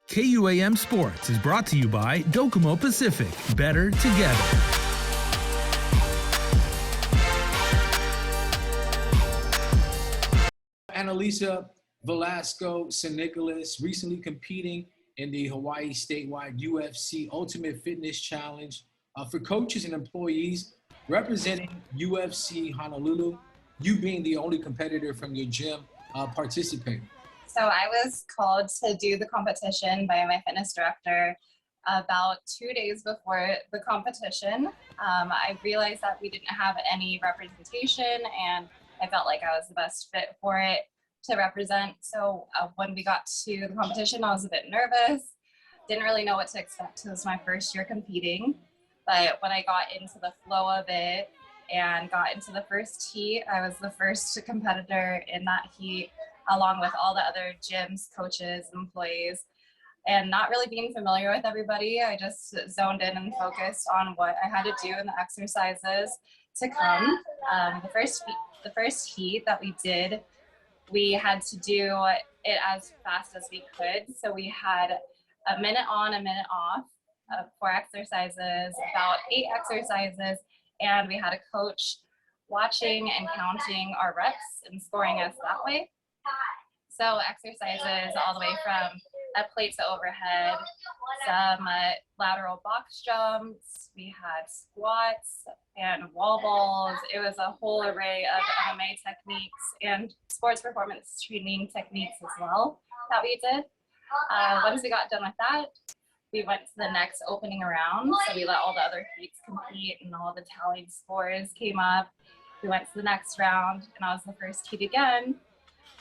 KUAM Sports is brought to you by Docomo Pacific. Better together. Annalisa Velasquez San Nicolas recently competing in the Hawaii statewide UFC Ultimate Fitness Challenge for coaches and employees representing UFC Honolulu, you being the only competitor from your gym participating. So I was called to do the competition by my fitness director about 2 days before the competition. I realized that we didn't have any representation and I felt like I was the best fit for it to represent. So when we got to the competition, I was a bit nervous, didn't really know what to expect. It was my first year competing, but when I got into the flow of it and got into the first heat, I was the first competitor in that heat, along with all the other gyms, coaches, employees, and not really being familiar with everybody. I just zoned in and focused on what I had to do in the exercises to come. The first heat that we did, we had to do it as fast as we could. So we had a minute on, a minute off, 4 exercises, about 8 exercises, and we had a coach watching and counting our reps and scoring us that way. So exercises all the way from a plate to overhead, some lateral box jumps, we had squats and wall balls. It was a whole array of MMA techniques and sports performance training techniques as well that we did. Once we got done with that, we went to the next opening round. So we let all the other heats compete and all the tallied scores came up. We went to the next round and I was the first heat again.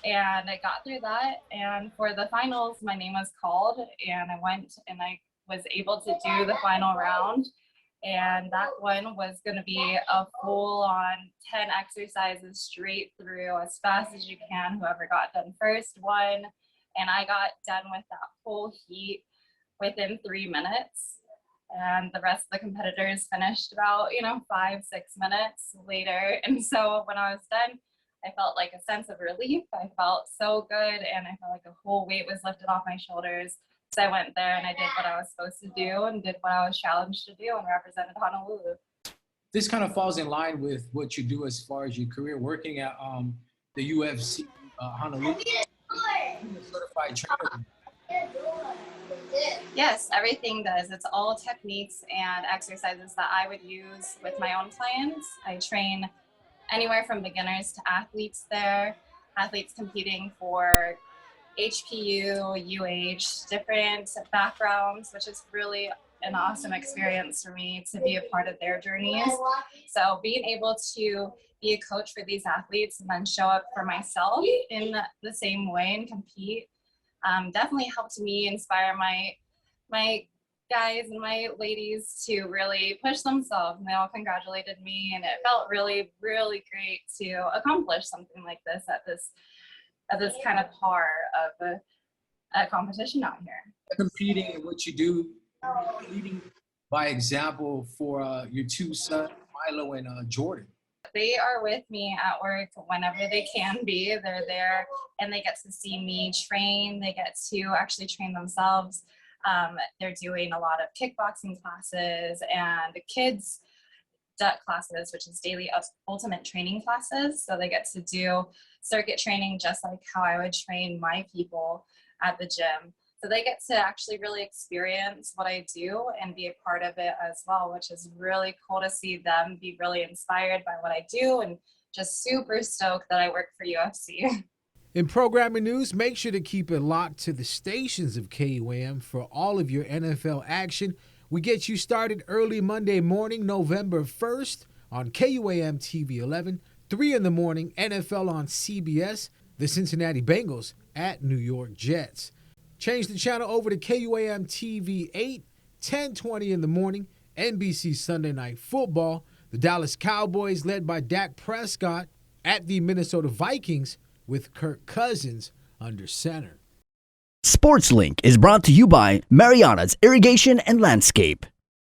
And I got through that. And for the finals, my name was called and I went and I was able to do the final round. And that one was going to be a full on 10 exercises straight through as fast as you can. Whoever got done first won. And I got done with that whole heat within 3 minutes. And the rest of the competitors finished about, 5-6 minutes later. And so when I was done, I felt like a sense of relief. I felt so good and I felt like a whole weight was lifted off my shoulders. So I went there and I did what I was supposed to do and did what I was challenged to do and represented Honolulu. This kind of falls in line with what you do as far as your career working at the UFC Honolulu. Certified trainer. Yes, everything does. It's all techniques and exercises that I would use with my own clients. I train anywhere from beginners to athletes there, athletes competing for HPU, different backgrounds, which is really an awesome experience for me to be a part of their journeys. So being able to be a coach for these athletes and then show up for myself in the same way and compete definitely helped me inspire my guys and my ladies to really push themselves. And they all congratulated me and it felt really, really great to accomplish something like this at this kind of par of a competition out here. Competing in what you do, leading by example for your 2 sons, Milo and Jordan. They are with me at work whenever they can be. They're there and they get to see me train. They get to actually train themselves. They're doing a lot of kickboxing classes and kids DUT classes, which is daily ultimate training classes. So they get to do circuit training just like how I would train my people at the gym. So they get to actually really experience what I do and be a part of it as well, which is really cool to see them be really inspired by what I do and just super stoked that I work for UFC. In programming news, make sure to keep it locked to the stations of KUAM for all of your NFL action. We get you started early Monday morning, November 1st on KUAM TV 11, 3 in the morning, NFL on CBS, the Cincinnati Bengals at New York Jets. Change the channel over to KUAM TV 8, 10:20 in the morning, NBC Sunday Night Football. The Dallas Cowboys led by Dak Prescott at the Minnesota Vikings with Kirk Cousins under center. SportsLink is brought to you by Mariana's Irrigation and Landscape.